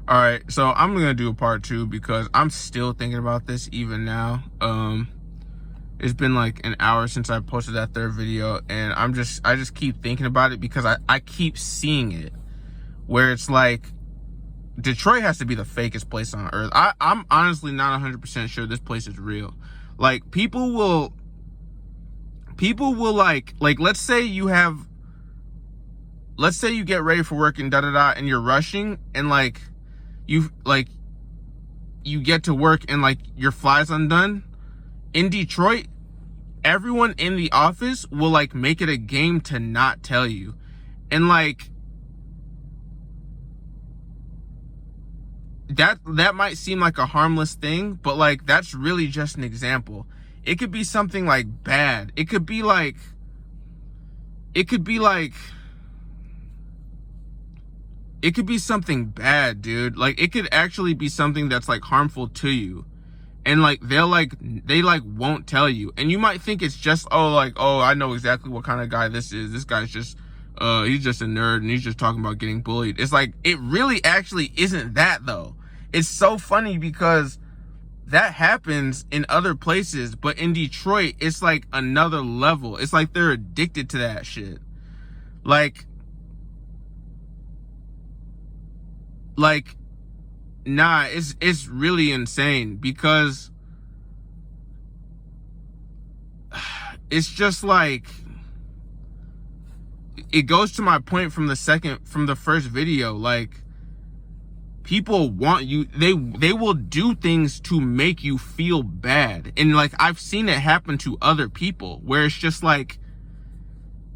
All right, so I'm gonna do a part 2 because I'm still thinking about this even now. It's been like an hour since I posted that third video, and I just keep thinking about it because I keep seeing it where it's like Detroit has to be the fakest place on earth. I'm honestly not 100% sure this place is real. Like people will like let's say you get ready for work and and you're rushing, and you get to work and like your fly's undone. In Detroit, everyone in the office will like make it a game to not tell you. And like that might seem like a harmless thing, but like that's really just an example. It could be something like bad. It could be something bad, dude. Like it could actually be something that's like harmful to you. And like they won't tell you. And you might think it's just oh I know exactly what kind of guy this is. This guy's just he's just a nerd and he's just talking about getting bullied. It's like it really actually isn't that though. It's so funny because that happens in other places, but in Detroit it's like another level. It's like they're addicted to that shit. Like nah, it's really insane because it's just like it goes to my point from the first video. Like people want you, they will do things to make you feel bad. And like I've seen it happen to other people where it's just like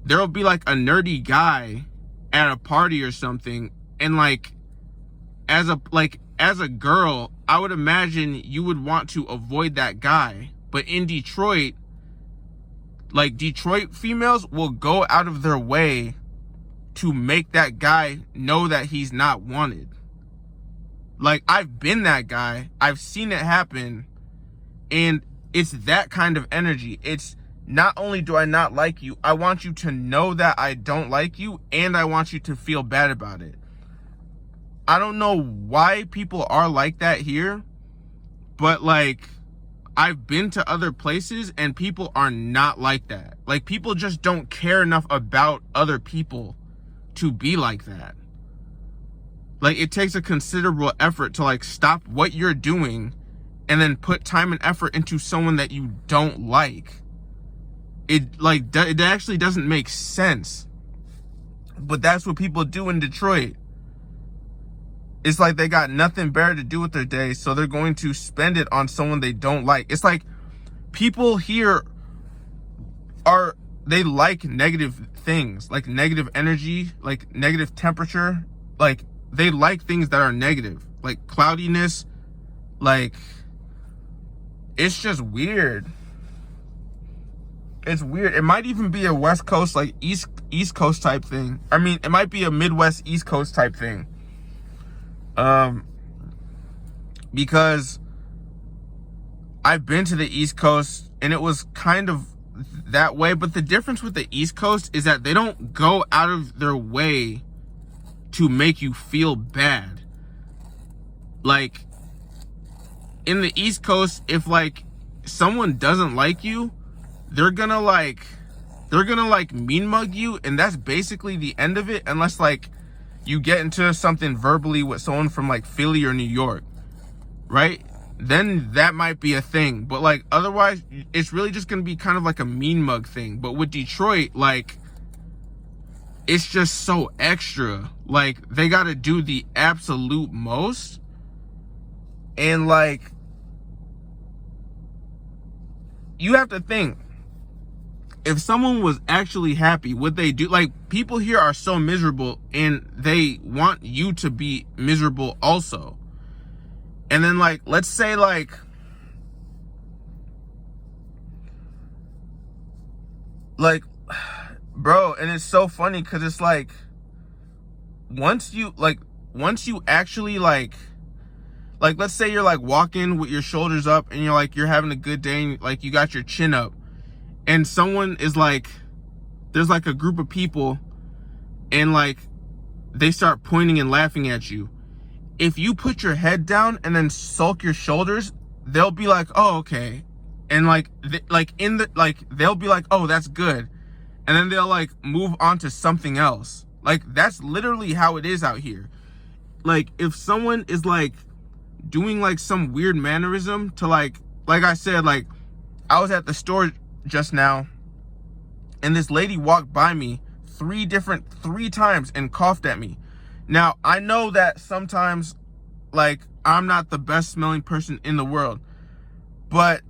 there'll be like a nerdy guy at a party or something, and like as a girl, I would imagine you would want to avoid that guy. But in Detroit, like Detroit females will go out of their way to make that guy know that he's not wanted. Like I've been that guy. I've seen it happen. And it's that kind of energy. It's not only do I not like you, I want you to know that I don't like you, and I want you to feel bad about it. I don't know why people are like that here, but like I've been to other places and people are not like that. Like people just don't care enough about other people to be like that. Like it takes a considerable effort to like stop what you're doing and then put time and effort into someone that you don't like. It actually doesn't make sense. But that's what people do in Detroit. It's like they got nothing better to do with their day, so they're going to spend it on someone they don't like. It's like people here they like negative things, like negative energy, like negative temperature. Like they like things that are negative, like cloudiness. Like it's just weird. It's weird. It might even be a West Coast, like East Coast type thing. I mean, it might be a Midwest East Coast type thing. Because I've been to the East Coast and it was kind of that way, but the difference with the East Coast is that they don't go out of their way to make you feel bad. Like in the East Coast, if like someone doesn't like you, they're gonna mean mug you, and that's basically the end of it, unless like you get into something verbally with someone from like Philly or New York, right? Then that might be a thing. But like otherwise, it's really just gonna be kind of like a mean mug thing. But with Detroit, like it's just so extra. Like they gotta do the absolute most. And like you have to think, if someone was actually happy, would they do? Like people here are so miserable and they want you to be miserable also. And then like let's say like bro, and it's so funny because it's like once you actually like let's say you're like walking with your shoulders up and you're having a good day and like you got your chin up, and someone is like, there's like a group of people and like they start pointing and laughing at you, if you put your head down and then sulk your shoulders, they'll be like, oh, okay. And like they'll be like, oh, that's good. And then they'll like move on to something else. Like, that's literally how it is out here. Like, if someone is like doing like some weird mannerism to like I said, like, I was at the store just now and this lady walked by me three times and coughed at me. Now, I know that sometimes, like, I'm not the best smelling person in the world, but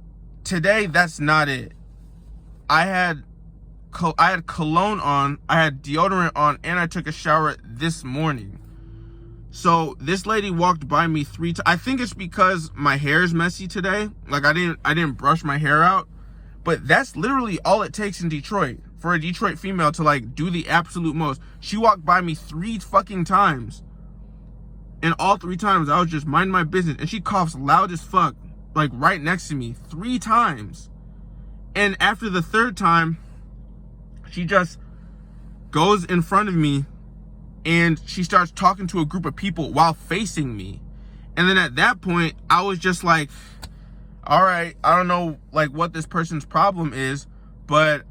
today, that's not it. I had cologne on, I had deodorant on, and I took a shower this morning. So this lady walked by me 3 times. I think it's because my hair is messy today. Like, I didn't brush my hair out, but that's literally all it takes in Detroit for a Detroit female to like do the absolute most. She walked by me 3 fucking times, and all 3 times I was just minding my business, and she coughs loud as fuck, like right next to me 3 times. And after the 3rd time, she just goes in front of me and she starts talking to a group of people while facing me. And then at that point, I was just like, all right, I don't know like what this person's problem is, but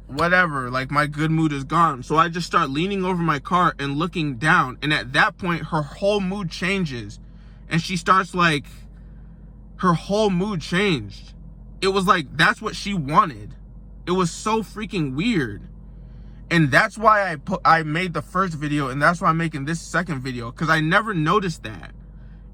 whatever, like, my good mood is gone. So I just start leaning over my car and looking down. And at that point, her whole mood changes. And she starts like, her whole mood changed. It was like, that's what she wanted. It was so freaking weird. And that's why I made the first video, and that's why I'm making this second video, because I never noticed that.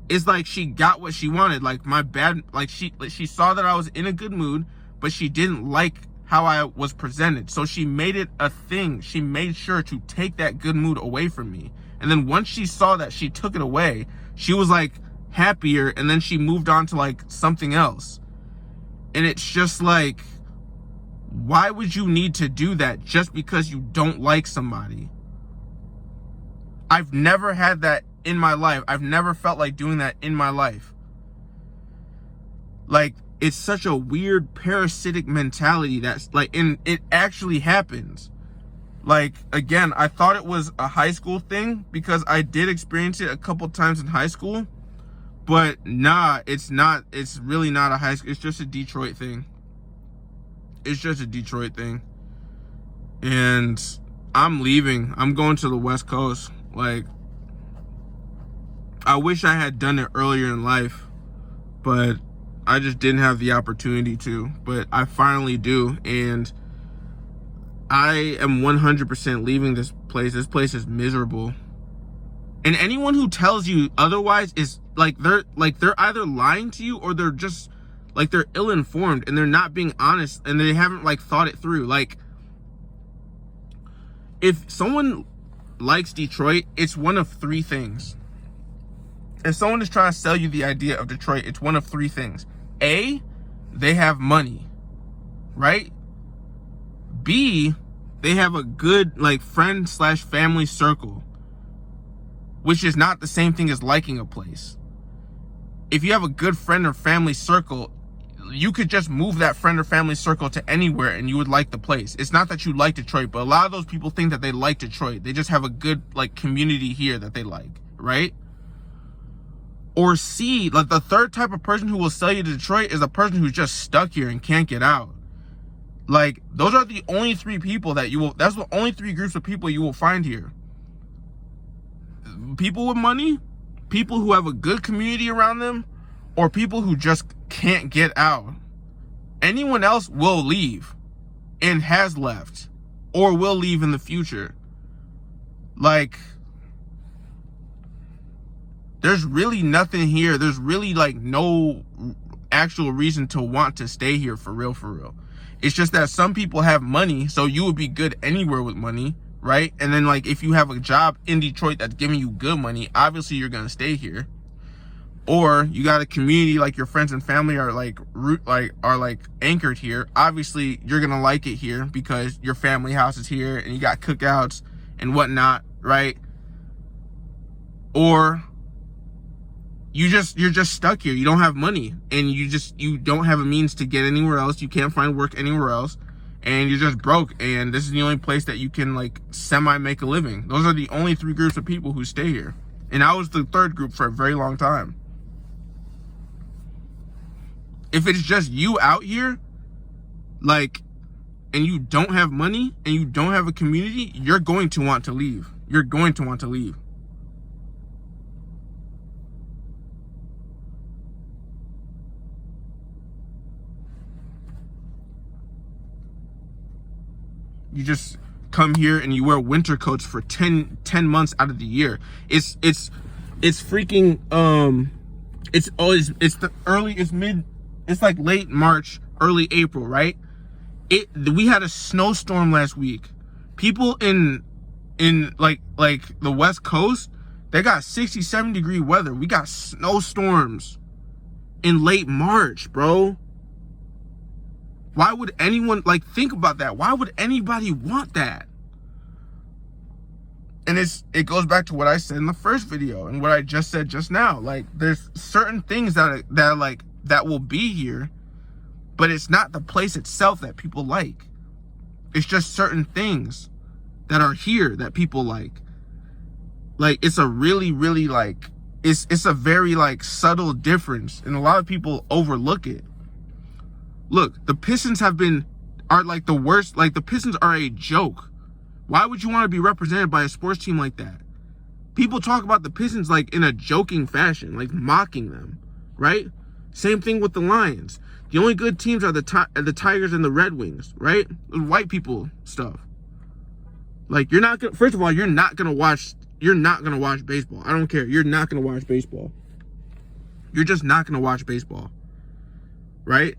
It's like she got what she wanted. Like, my bad, like she saw that I was in a good mood, but she didn't like how I was presented. So she made it a thing. She made sure to take that good mood away from me. And then once she saw that she took it away, she was like happier, and then she moved on to like something else. And it's just like, why would you need to do that just because you don't like somebody? I've never had that in my life. I've never felt like doing that in my life. Like, it's such a weird parasitic mentality that's like, and it actually happens. Like, again, I thought it was a high school thing because I did experience it a couple times in high school, but nah, it's not. It's really not a high school. It's just a Detroit thing. It's just a Detroit thing. And I'm leaving. I'm going to the West Coast. Like, I wish I had done it earlier in life, but I just didn't have the opportunity to. But I finally do, and I am 100% leaving this place. This place is miserable. And anyone who tells you otherwise is like, they're either lying to you, or they're just like, they're ill-informed and they're not being honest, and they haven't like thought it through. Like, if someone likes Detroit, it's one of 3 things. If someone is trying to sell you the idea of Detroit, it's one of 3 things. A, they have money, right? B, they have a good like friend/family circle, which is not the same thing as liking a place. If you have a good friend or family circle, you could just move that friend or family circle to anywhere and you would like the place. It's not that you like Detroit, but a lot of those people think that they like Detroit. They just have a good like community here that they like, right? Or C, like the third type of person who will sell you to Detroit is a person who's just stuck here and can't get out. Like, those are the only 3 people that you will, that's the only 3 groups of people you will find here. People with money, people who have a good community around them, or people who just can't get out. Anyone else will leave and has left or will leave in the future. Like, there's really nothing here. There's really like no actual reason to want to stay here for real, for real. It's just that some people have money, so you would be good anywhere with money, right? And then like, if you have a job in Detroit that's giving you good money, obviously you're gonna stay here. Or you got a community, like your friends and family are like anchored here. Obviously you're gonna like it here because your family house is here and you got cookouts and whatnot, right? Or you're just stuck here. You don't have money, and you don't have a means to get anywhere else. You can't find work anywhere else, and you're just broke, and this is the only place that you can like semi make a living. Those are the only 3 groups of people who stay here. And I was the third group for a very long time. If it's just you out here, like, and you don't have money and you don't have a community, you're going to want to leave. You're going to want to leave. You just come here and you wear winter coats for 10 months out of the year. It's freaking it's like late March, early April, right? We had a snowstorm last week. People in like the West Coast, they got 60-70 degree weather. We got snowstorms in late March, bro. Why would anyone, like, think about that? Why would anybody want that? And it goes back to what I said in the first video and what I just said just now. Like, there's certain things that will be here, but it's not the place itself that people like. It's just certain things that are here that people like. Like, it's a really, really, like, it's a very, like, subtle difference, and a lot of people overlook it. Look, the Pistons are like the worst. Like, the Pistons are a joke. Why would you want to be represented by a sports team like that? People talk about the Pistons like in a joking fashion, like mocking them, right? Same thing with the Lions. The only good teams are the Tigers and the Red Wings, right? White people stuff. Like, first of all, you're not gonna watch baseball. I don't care. You're not gonna watch baseball. You're just not gonna watch baseball, right?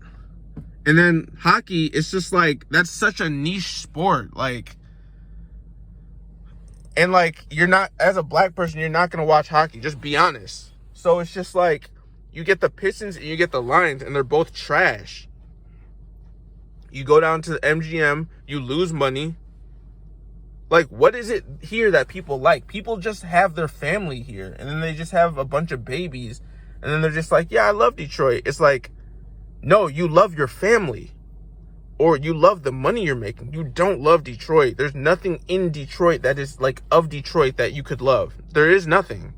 And then hockey, it's just like, that's such a niche sport. Like, and like, you're not, as a black person, you're not going to watch hockey. Just be honest. So it's just like, you get the Pistons and you get the Lions, and they're both trash. You go down to the MGM, you lose money. Like, what is it here that people like? People just have their family here, and then they just have a bunch of babies, and then they're just like, yeah, I love Detroit. It's like, no, you love your family, or you love the money you're making. You don't love Detroit. There's nothing in Detroit that is like of Detroit that you could love. There is nothing.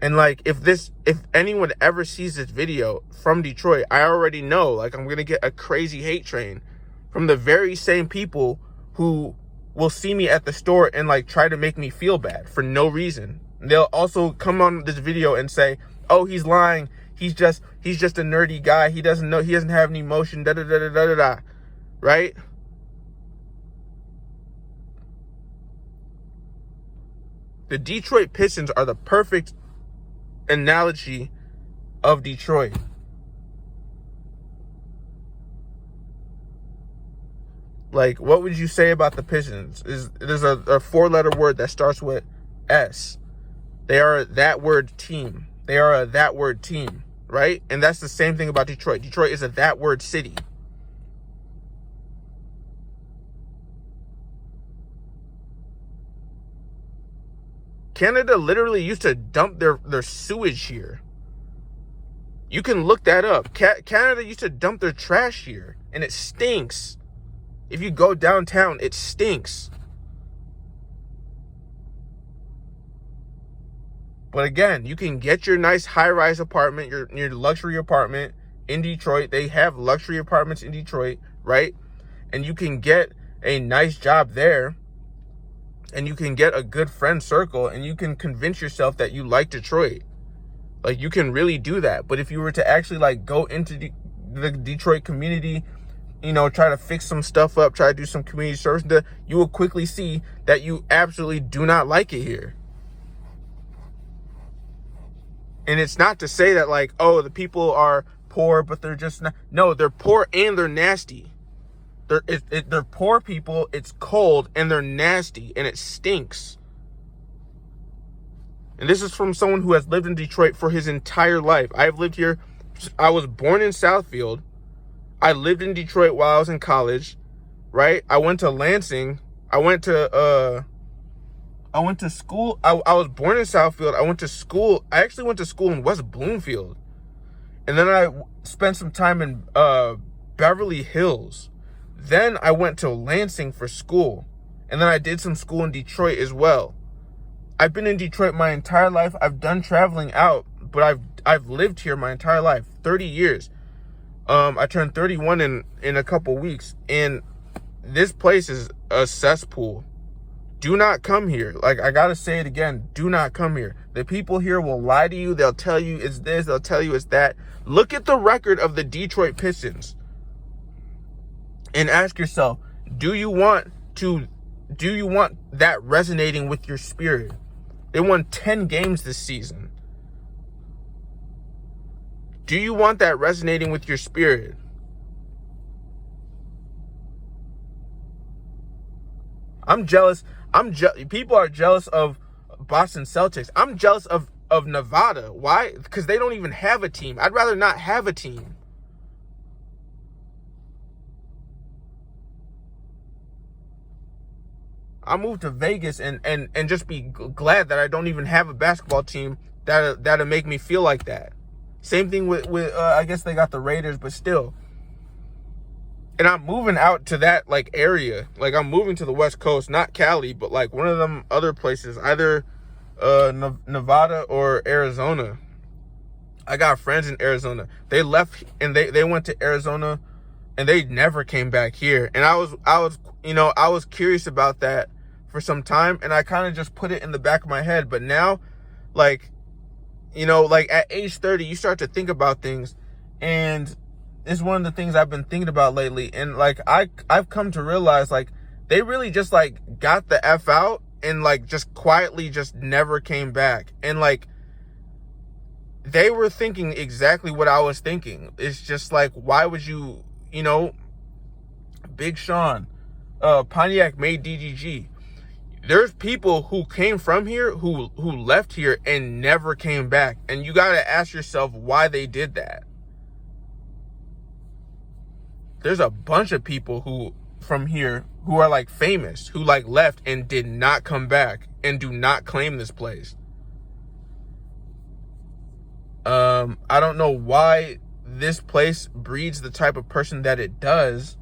And like, if anyone ever sees this video from Detroit, I already know, like, I'm going to get a crazy hate train from the very same people who will see me at the store and like try to make me feel bad for no reason. They'll also come on this video and say, oh, he's lying. He's just a nerdy guy. He doesn't know. He doesn't have any emotion. Da da da da da da da. Right? The Detroit Pistons are the perfect analogy of Detroit. Like, what would you say about the Pistons? There's a 4-letter word that starts with S. They are that word team. They are a that word team, right? And that's the same thing about Detroit. Detroit is a that word city. Canada literally used to dump their sewage here. You can look that up. Canada used to dump their trash here, and it stinks. If you go downtown, it stinks. But again, you can get your nice high-rise apartment, your luxury apartment in Detroit. They have luxury apartments in Detroit, right? And you can get a nice job there. And you can get a good friend circle, and you can convince yourself that you like Detroit. Like, you can really do that. But if you were to actually like go into the Detroit community, you know, try to fix some stuff up, try to do some community service, you will quickly see that you absolutely do not like it here. And it's not to say that like, oh, the people are poor, but they're just not. No, they're poor and they're nasty. They're poor people, it's cold, and they're nasty, and it stinks. And this is from someone who has lived in Detroit for his entire life. I've lived here. I was born in Southfield. I lived in Detroit while I was in college, right? I went to Lansing. I went to school. I was born in Southfield. I went to school. I actually went to school in West Bloomfield. And then I spent some time in Beverly Hills. Then I went to Lansing for school. And then I did some school in Detroit as well. I've been in Detroit my entire life. I've done traveling out, but I've lived here my entire life, 30 years. I turned 31 in a couple weeks, and this place is a cesspool. Do not come here. Like, I gotta say it again, do not come here. The people here will lie to you. They'll tell you it's this, they'll tell you it's that. Look at the record of the Detroit Pistons and ask yourself, do you want that resonating with your spirit? They won 10 games this season. Do you want that resonating with your spirit? I'm jealous. People are jealous of Boston Celtics. I'm jealous of Nevada. Why? Because they don't even have a team. I'd rather not have a team. I'll move to Vegas and just be glad that I don't even have a basketball team that'll make me feel like that. Same thing with I guess they got the Raiders, but still. And I'm moving out to that like area. Like, I'm moving to the West Coast, not Cali, but like one of them other places, either Nevada or Arizona. I got friends in Arizona. They left and they went to Arizona and they never came back here. And I was curious about that for some time, and I kind of just put it in the back of my head. But now, like, like at age 30, you start to think about things, and it's one of the things I've been thinking about lately. And like, I've come to realize, like, they really just like got the F out and like just quietly just never came back. And like, they were thinking exactly what I was thinking. It's just like, why would you, Big Sean, Pontiac made DGG. There's people who came from here who left here and never came back. And you got to ask yourself why they did that. There's a bunch of people who from here who are like famous, who like left and did not come back and do not claim this place. I don't know why this place breeds the type of person that it does.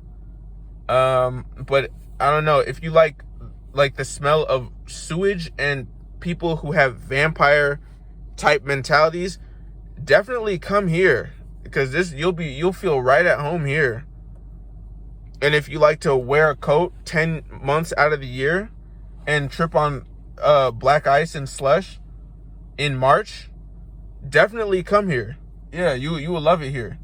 But I don't know, if you like the smell of sewage and people who have vampire type mentalities, definitely come here, because you'll feel right at home here. And if you like to wear a coat 10 months out of the year and trip on black ice and slush in March, definitely come here. Yeah, you will love it here.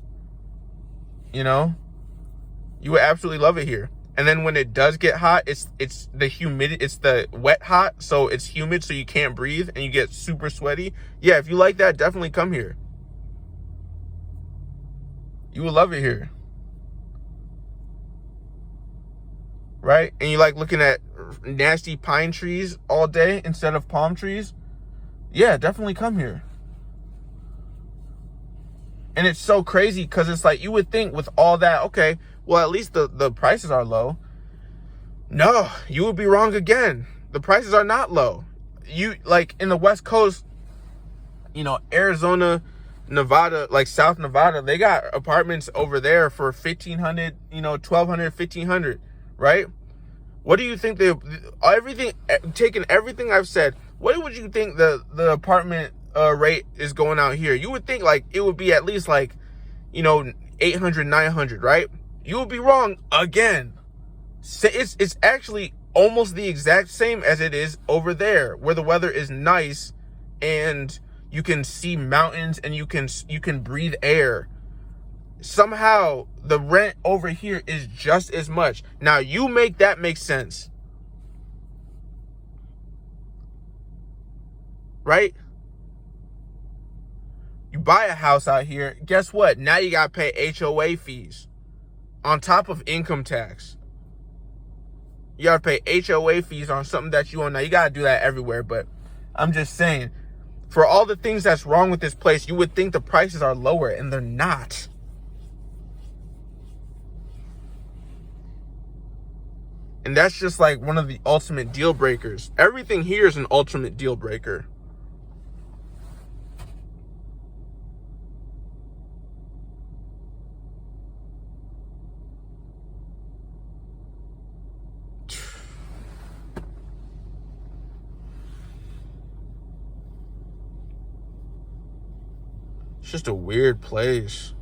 You will absolutely love it here. And then when it does get hot, it's the humidity, it's the wet hot, so it's humid, so you can't breathe and you get super sweaty. Yeah, if you like that, definitely come here. You will love it here. Right? And you like looking at nasty pine trees all day instead of palm trees? Yeah, definitely come here. And it's so crazy because it's like, you would think with all that, okay, well, at least the prices are low. No, you would be wrong again. The prices are not low. You, like, in the West Coast, Arizona, Nevada, like South Nevada, they got apartments over there for $1,500, $1,200, $1,500, right? What do you think taking everything I've said, what would you think the apartment rate is going out here? You would think like it would be at least like, 800, 900, right? You would be wrong again. It's actually almost the exact same as it is over there, where the weather is nice and you can see mountains and you can breathe air. Somehow the rent over here is just as much. Now you make that make sense. Right? You buy a house out here, guess what? Now you got to pay HOA fees on top of income tax. You got to pay HOA fees on something that you own. Now, you got to do that everywhere, but I'm just saying, for all the things that's wrong with this place, you would think the prices are lower, and they're not. And that's just like one of the ultimate deal breakers. Everything here is an ultimate deal breaker. just a weird place.